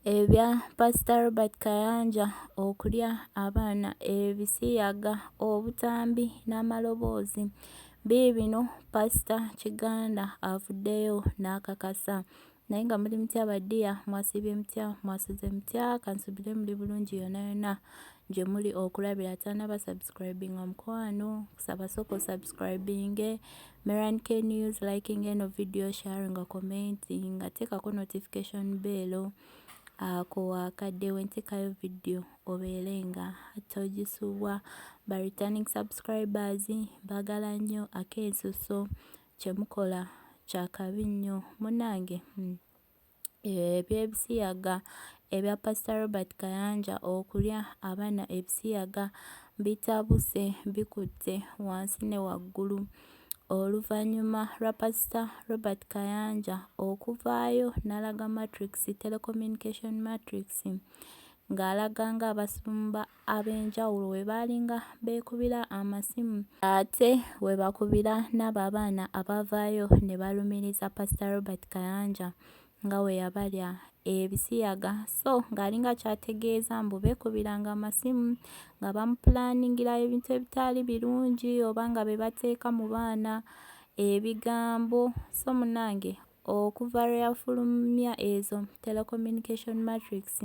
ebya Pastor Pr Kayanja okulya abaana ebisiyaga obutambi n'amaloboozi biibino Pastor Kiganda avuddeyo n'akakasa. Naye nga muli mutya baddiya, mwasiibye mutya, mwasuze mutya, kansubire muli bulungi yonna yonna gye muli okulabira. Atanaba subscribinga mukwano kusaba soko subscribinge Meranke News, liking eno video, sharing, commenting, ateekako notification bell ako wakadde wentekayo video obeerenga togisubwa. Ba returning subscribers bagala nnyo akensuso kyemukola kyakabi nnyo munange. Ebyebisiyaga ebya Pastor Pr Kayanja okulya abaana ebisiyaga bitabuse bikutte wansi ne waggulu. Oluvannyuma lwa Pastor Pr Kayanja okuvaayo n'alaga Matrix, telecommunication Matrix, ng'alaga ng'abasumba ab'enjawulo we baalinga beekubira amasimu ate we bakubira n'abo abaana abavaayo ne balumiriza Pastor Pr Kayanja nga we yabalya ebisiyaga. So ng'alinga kyategeeza mbu beekubiranga amasimu nga bamupulaningira ebintu ebitaali birungi oba nga be bateeka mu baana ebigambo. So munange okuva lwe yafulumya ezo telecommunication Matrix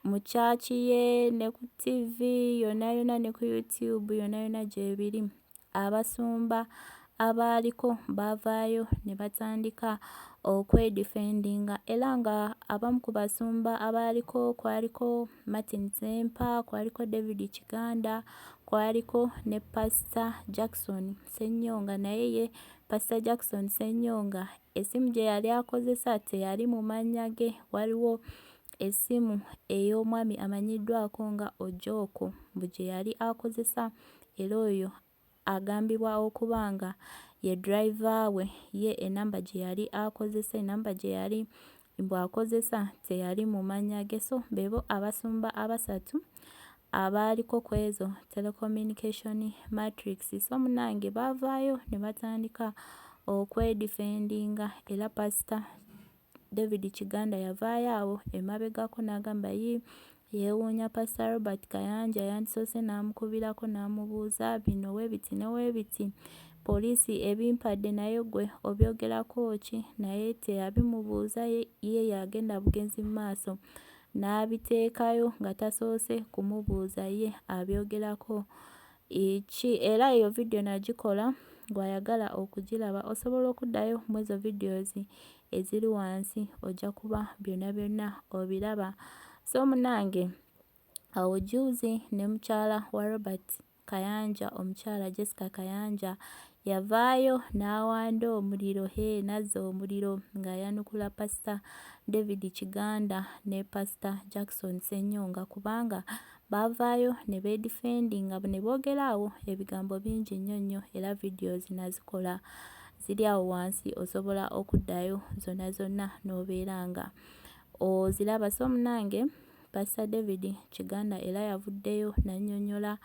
mu kyaki ye ne ku TV yonna yonna ne ku YouTube yonna yonna gyebiri, abasumba abaaliko baavaayo ne batandika okwedifendinga era nga abamu ku basumba abaaliko kwaliko Martin Sempa, kwaliko David Kiganda, kwaliko ne Pastor Jackson Ssenyonga. Naye ye Pastor Jackson Ssenyonga essimu gye yali akozesa teyali mu mannya ge, waliwo essimu ey'omwami amanyiddwako nga Ojoko mbu gye yali akozesa, era oyo agambibwa okuba nga ye driver we, ye enamba gye yali akozesa, enamba gye yali bw'akozesa teyali mu mannya ge. So beebo abasumba abasatu abaaliko ku ezo telecommunication Matrix. So munange baavaayo ne batandika okwedifendinga era Pastor David Kiganda yavaayo awo emabegako n'agamba yeewuunya Pastor Pr Kayanja yandisoose n'amukubirako n'amubuuza bino weebiti ne weebiti, poliisi ebimpadde naye gwe obyogerako ki? Naye teyabimubuuza, ye yagenda bugenzi mu maaso n'abiteekayo nga tasoose kumubuuza ye abyogerako ki. Era eyo video nagikola gw'ayagala okugiraba osobola okuddayo mu ezo videos eziri wansi ojja kuba byonna byonna obiraba. So munange awo juzi ne mukyala wa Robert Kayanja, omukyala Jessica Kayanja yavaayo n'awanda omuliro, nazza omuliro ng'ayanukula Pastor David Kiganda ne Pastor Jackson Ssenyonga kubanga baavaayo ne beedifendinga ne boogera awo ebigambo bingi nnyo nnyo era videos nazikola ziri awo wansi, osobola okuddayo zonna zonna n'obeera nga oziraba. So munange Pastor David Kiganda era yavuddeyo n'annyonnyola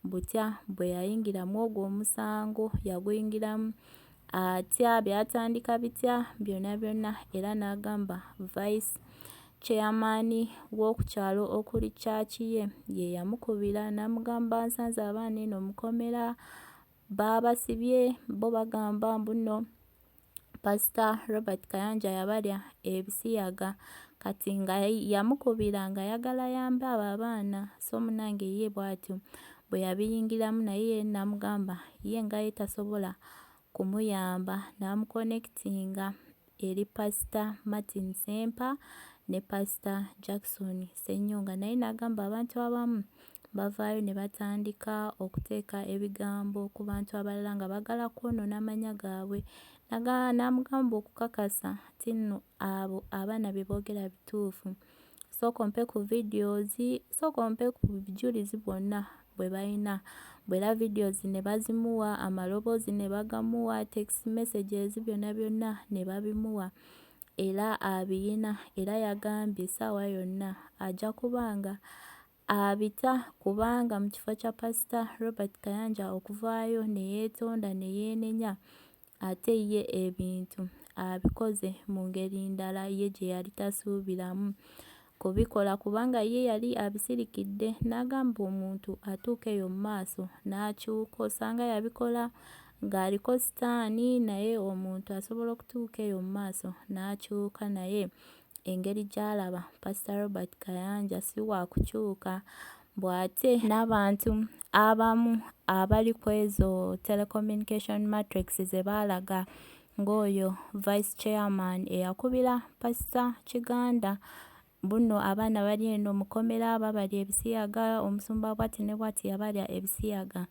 butya bwe yayingiramu ogwo omusango, yaguyingiramu atya, byatandika bitya byonna byonna, era n'agamba Vice Chairman w'okukyalo okuli kyaki ye yamukubira n'amugamba nsanze abaana eno mukomera baabasibye, bo bagamba mbu nno Pastor Pr Kayanja yabalya ebisiyaga kati nga yamukubira nga ayagala yambe abo abaana. So munange ye bw'atyo bwe yabiyingiramu, naye ye n'amugamba ye nga ye tasobola kumuyamba, n'amuconnectinga eri Pastor Martin Sempa ne Pastor Jackson Ssenyonga. Naye n'agamba abantu abamu bavaayo ne batandika okuteeka ebigambo ku bantu abalala nga bagala kwonoona amannya gaabwe. N'amugamba okukakasa ti nno abo abaana bye boogera bituufu, sooka ompe ku videos, sooka ompe ku bujulizi bwonna bwe balina. Bwera videos ne bazimuwa, amaloboozi ne bagamuwa, text messages byonna byonna ne babimuwa era abiyina, era yagambye essaawa yonna ajja kubanga abita kubanga mu kifo kya Pastor Pr Kayanja okuvaayo ne yeetonda ne yeenenya ate ye ebintu abikoze mu ngeri ndala ye gye yali tasuubiramu. kubikola kubanga ye yali abisirikidde n'agamba omuntu atuuka eyo mu maaso n'akyuka osanga yabikola ng'aliko sitaani naye omuntu asobola okutuuka eyo mu maaso n'akyuka naye engeri gy'alaba Pastor Robert Kayanja si wa kukyuka bw'ate n'abantu abamu abali ku ezo telecommunication matrix ze baalaga ng'oyo vice chairman eyakubira Pastor Kiganda buno abaana bali eno mukomera babalya ebisiyaga omusumba bwati ne bwati yabalya ebisiyaga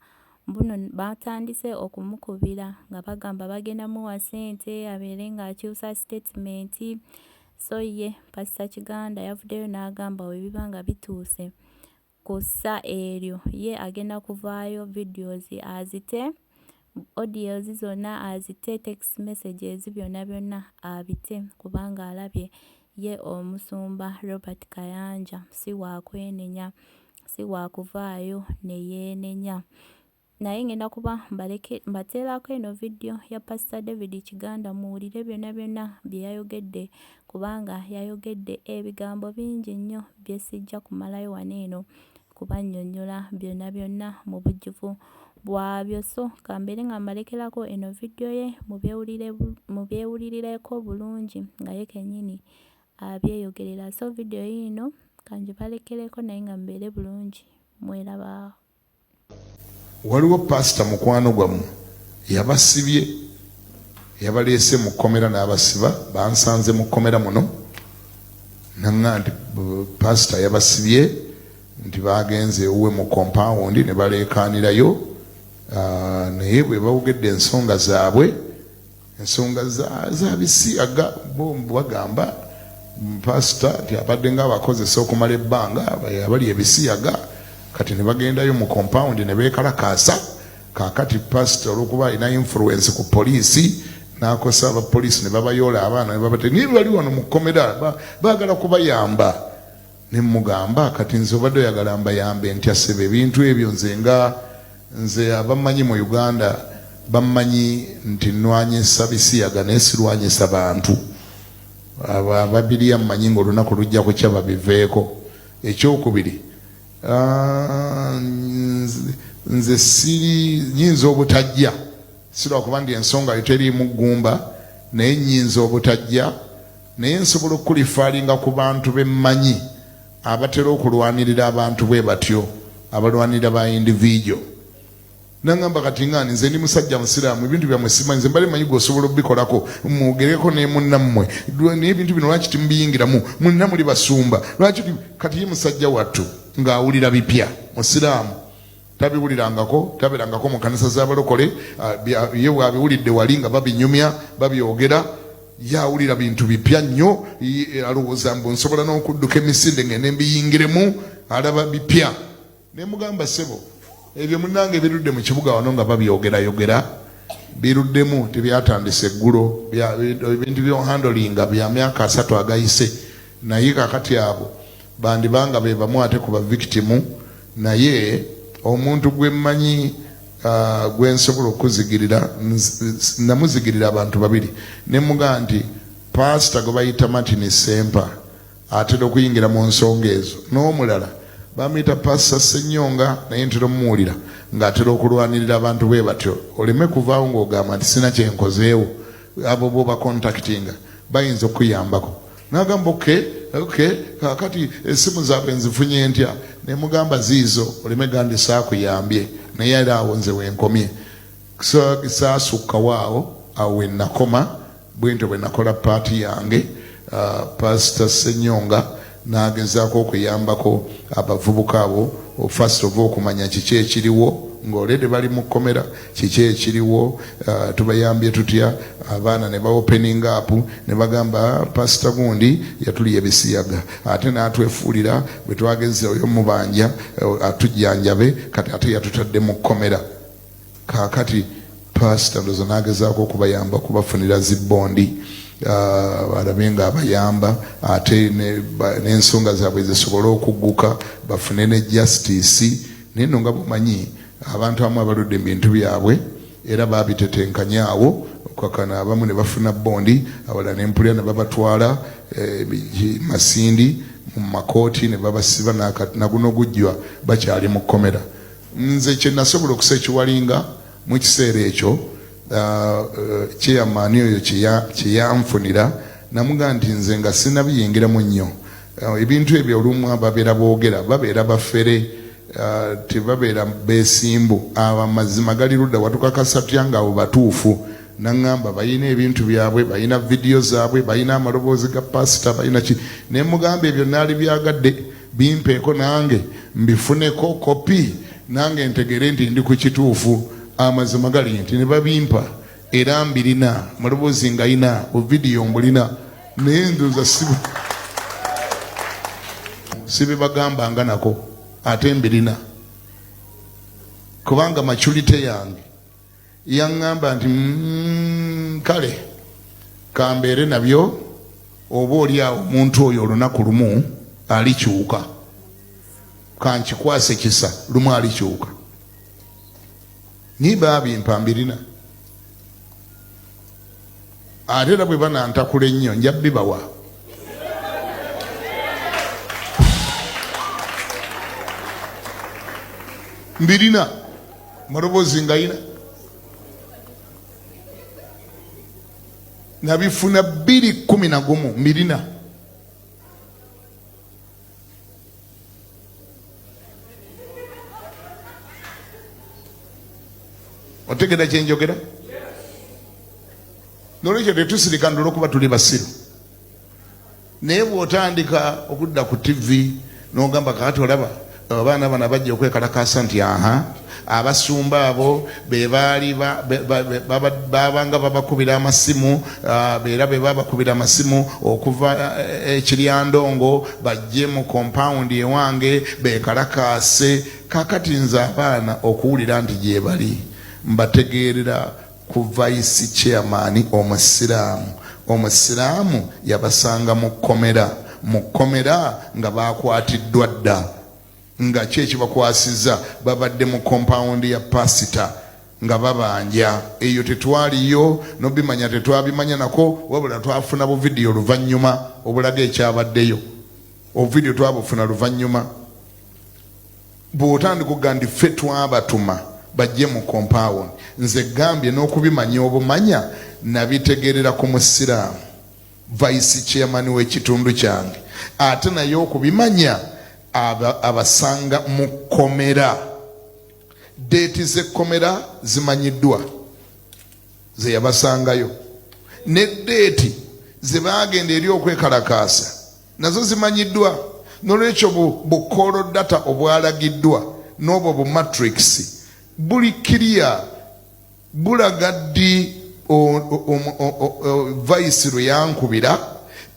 buno batandise okumukubira nga bagamba bagenda muwa ssente abeere ng'akyusa statement so ye Pastor Kiganda yavuddeyo n'agamba we biba nga bituuse ku ssa eryo ye agenda kuvaayo videos azite audios zonna azite text messages byonna abite kubanga alabye ye omusumba Robert Kayanja si wa kwenenya si wa kuvaayo ne yeenenya naye ngenda kuba mbateerako eno video ya Pastor David Kiganda muwulire byonna bye yayogedde kubanga yayogedde ebigambo bingi nnyo bye sijja kumalayo wano eno kubannyonnyola byonna mu bujjuvu bwabyo so kambeere nga mbalekerako eno video ye mubyewulirireko bulungi nga ye kennyini abyeyogerera so video yino kanjibalekereko naye nga mbeere bulungi mweraba. Waliwo pastor mukwano gwamu yabasibye yabaleese mu kkomera n'abasiba bansanze mu kkomera muno nanga nti pastor yabasibye nti bagenze uwe mu compound ne baleekaanirayo naye bwe bawugedde ensonga zaabwe ensonga zabisiyaga bo bagamba pastor ti abadde ng'abakozesa okumala ebbanga abali ebisiyaga kati ne bagendayo mu compound ne beekalakaasa kaakati pastor olwokuba alina influence ku poliisi n'akosa abapoliisi ne babayoola abaana ne babate niye bali wano mu kkomera baagala kubayamba ne mugamba kati nze obadde oyagala mbayambe ntyasebe ebintu ebyo nze abamanyi mu Uganda bamanyi nti nnwanyisa bisiyaga naye sirwanyisa bantu ababiriya mmanyi ng'olunaku lujja kukya babiveeko. Ekyokubiri nze siri nyinza obutajja sirwa kuba ndi ensonga eteriimu ggumba naye nyinza obutajja naye nsobola okukulifaalinga ku bantu bemmanyi abatera okulwanirira abantu bwe batyo abalwanirira ba individual nangamba kati ngani nze ndi musajja musiraamu ebintu byammwe simanyi nze mbale manyi gwosobola okubikolako mwogereko ne munnammwe naye ebintu bino lwaki timubiyingiramu munna muli basumba lwaki kati ye musajja wattu ng'awulira bipya musiraamu tabiwulirangako tabeerangako mu kanisa z'abalokole ye bwabiwulidde wali nga babinyumya babyogera yawulira bintu bipya nnyo alowooza mbu nsobola n'okudduka emisinde ngende mbiyingiremu alaba bipya ne mugamba ssebo ebyo munnange birudde mu kibuga wano nga babyogerayogera biruddemu tebyatandise eggulo ebintu byohandlinga bya myaka 3 agayise naye kakati abo bandibanga be bamu ate ku bavictimu naye omuntu gwe mmanyi gwe nsobola okuzigirira namuzigirira abantu babiri ne muga nti pastor gwe bayita Martin Sempa atera okuyingira mu nsonga ezo n'omulala bamuyita Pastor Senyonga naye ntera omuwulira ng'atera okulwanirira abantu bwe batyo oleme kuvaawo ng'ogamba nti sina kyenkozeewo abo bo bakontaktinga bayinza okuyambako n'agamba okay kakati esimu zaabwe nzifunye ntya ne mugamba ziizo oleme gandi saakuyambye naye era awo nze wenkomye saasukkawo awo wennakoma bwentyo bwe nakola paati yange Pastor Senyonga n'agezaako okuyambako abavubuka abo first of all okumanya kiki ekiriwo ng'olede bali mu kkomera kiki ekiriwo tubayambye tutya abaana ne baopening up ne bagamba pastor gundi yatulya ebisiyaga ate n'atwefuulira bwe twagezeeyo mubanja atujjanjabe kati ate yatutadde mu kkomera kaakati pastor ndozo n'agezaako okubayamba kubafunira zibbondi balabe nga abayamba ate n'ensonga zaabwe zisobole okugguka bafune ne justice naye nno nga bumanyi abantu abamu abaludde mu bintu byabwe era babitetenkanyaawo kakana abamu ne bafuna bondi abalala n'empulira ne babatwala Masindi mu makooti ne babasiba naguno gujjwa bakyali mu kkomera. Nze kye nasobola okusekiwalinga mu kiseera ekyo chairman oyo kye yanfunira namugamba nti nze nga sinabiyingiramu nnyo. Ebintu ebyo olumu ababeera boogera babeera bafere tebabeera beesimbu. Amazima gali ludda watukakasa tutya nga abo batuufu. Nangamba bayina ebintu byabwe, bayina video zaabwe, bayina amaloboozi ga pasita, bayina ki. Ne mugamba ebyo naali byagadde bimpeeko nange mbifuneko kopi nange ntegere nti ndi ku kituufu. Amazima gali nti ne babimpa era mbirina, maloboozi ngayina, video mbulina, naye ndoza sibibagambanga nako ate mbirina kubanga maturity yange yaŋŋamba nti kale kambeere nabyo oba oli awo omuntu oyo olunaku lumu alikyuka, kankikwase kisa lumu alikyuka. Ni babimpa mbirina ate era bwe banantakula ennyo nja bibawa. Mbirina maloboozi ngayina nabifuna 2011 mbirina. Otegera kyenjogera? Nolwekyo tetusirikana olw'okuba tuli basiru. Naye bw'otandika okudda ku TV n'ogamba kaati olaba abaana bano bajja okwekalakasa nti abasumba abo be baali babanga babakubira amasimu beera be babakubira amasimu okuva ekiryandongo bajje mu compound ewange bekalakase. Kakati nze abaana okuwulira nti gye bali mbategeerera ku vice chairman omusiraamu yabasanga mu kkomera nga bakwatiddwa dda nga kyekibakwasiza babadde mu compound ya pasita nga babanja. Eyo tetwaliyo nobimanya tetwabimanya nako wabula twafuna bu video luvannyuma obulaga ekyabaddeyo. Obuvideo twabufuna luvannyuma. Bw'otandika okugamba nti ffe twabatuma bajje mu compound, nze gambye n'okubimanya obumanya nabitegerera ku musiraamu vice chairman w'ekitundu kyange, ate naye okubimanya abasanga mu kkomera. Deeti z'ekkomera zimanyiddwa ze yabasangayo, ne deeti ze baagenda eri okwekalakaasa nazo zimanyiddwa. Nolwekyo bukolo data obwalagiddwa n'obwo bu matrix buli kiriya bulaga ddi vice lwe yankubira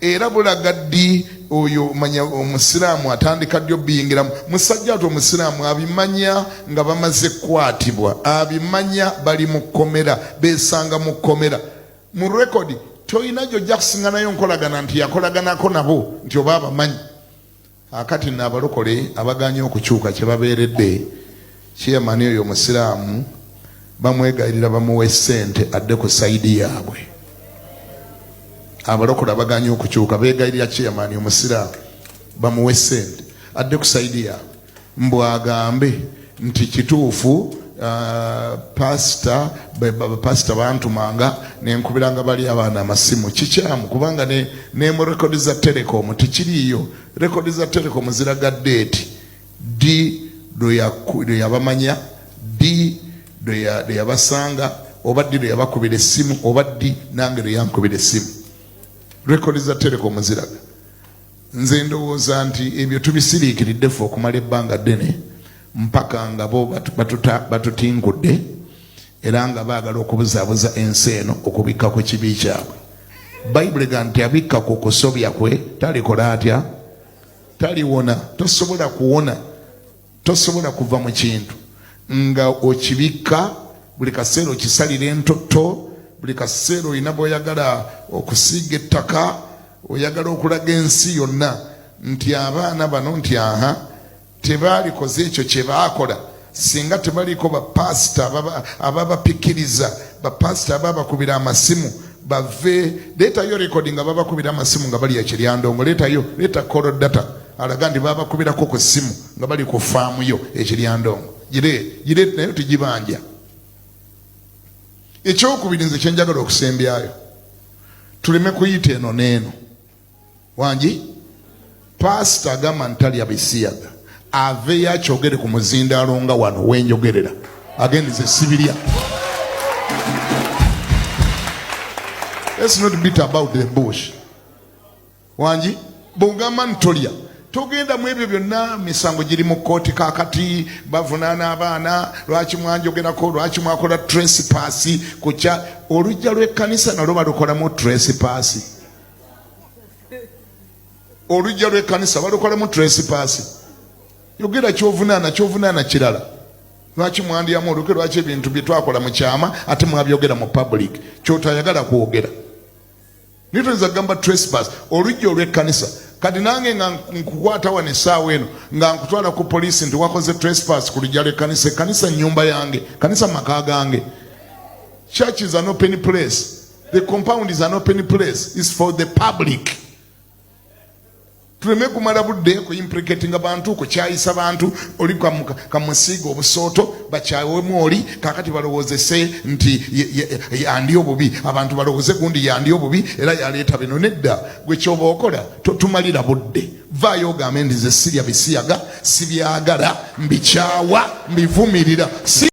era bulaga ddi oyo manya omusiraamu atandika ddi obiyingiramu. Musajja ati omusiraamu abimanya nga bamaze kwatibwa, abimanya bali mu kkomera, besanga mu kkomera. Mu rekodi toyina gy'ojja kusinganayo nkolagana nti yakolaganako nabo nti oba abamanyi. Akati n'abalokole abaganya okukyuka kye babeeredde, chairman oyo omusiraamu bamwegayirira bamuwe ssente adde ku sayidi yaabwe. Abalokole abaganya okukyuka beegayirira chairman omusiraamu bamuwe ssente adde ku sayidi yaabwe mbu agambe nti kituufu pasita bantumanga nenkubiranga bali abaana amasimu. Kikyamu kubanga ne mu rekodi za Telecom tikiriiyo. Rekodi za Telecom ziraga deeti ddi lwe yabamanya, ddi lwe yabasanga, oba ddi lwe yabakubira essimu, oba ddi nange lwe yankubira essimu. Rekodi za Telecom ziraga. Nze ndowooza nti ebyo tubisiriikiridde ffe okumala ebbanga ddene mpaka nga bo batutinkudde era nga baagala okubuzaabuza ensi eno okubikka ku kibi kyabwe. Bayibuli ga nti abikka ku kusobya kwe talikola atya? Taliwona. Tosobola kuwona, tosobola kuva mu kintu nga okibikka buli kaseera okisalira entotto, buli kaseera olina bw'oyagala okusiiga ettaka, oyagala okulaga ensi yonna nti abaana bano nti tebaalikoze ekyo kye baakola singa tebaliko bapasita ababapikiriza, bapasita ababakubira amasimu bave. Leetayo rekodi nga babakubira amasimu nga bali ya Kiryandongo. Leeta kolo data alaga nti babakubirako ku ssimu nga bali ku faamu yo ekiryandongo gire nayo tugibanja. Ekyokubiri nze kyenjagala okusembyayo tuleme kuyita eno n'eno wangi pasita agamba ntalya bisiyaga aveeyo akyogere ku muzindaalo nga wano wenjogerera agendize sibirya. Let's not beat about the bush. Wangi bw'ogamba ntolya togenda mu ebyo byonna misango giri mu kooti kakati bavunaana abaana lwaki mwanjogerako lwaki mwakola trespass kukya olujja lw'ekkanisa nalwo balukolamu trespass. Olujja lw'ekkanisa balukolamu trespass. Yogera kyovunaana kirala. Lwaki mwandyamu oluke lwaki ebintu bye twakola mu kyama ate mwabyogera mu public kyotayagala kwogera. Nitoza gamba trespass olujja olw'ekkanisa kati nange nga nkukwata wano essaawa eno nga nkutwala ku poliisi nti wakoze trespass ku lujja lw'ekkanisa. Ekkanisa nnyumba yange, kanisa maka gange. Church is an open place. The compound is an open place. It's for the public. Tuleme kumala budde kuimplicating abantu kukyayisa bantu oli kamusiga obusooto bakyawemu oli kakati balowoozese nti yandi obubi abantu balowooze gundi yandi obubi era yaleeta bino. Nedda gwe kyoba okola tumalira budde vaayo ogambe nti ze sirya bisiyaga sibyagala mbikyawa mbivumirira.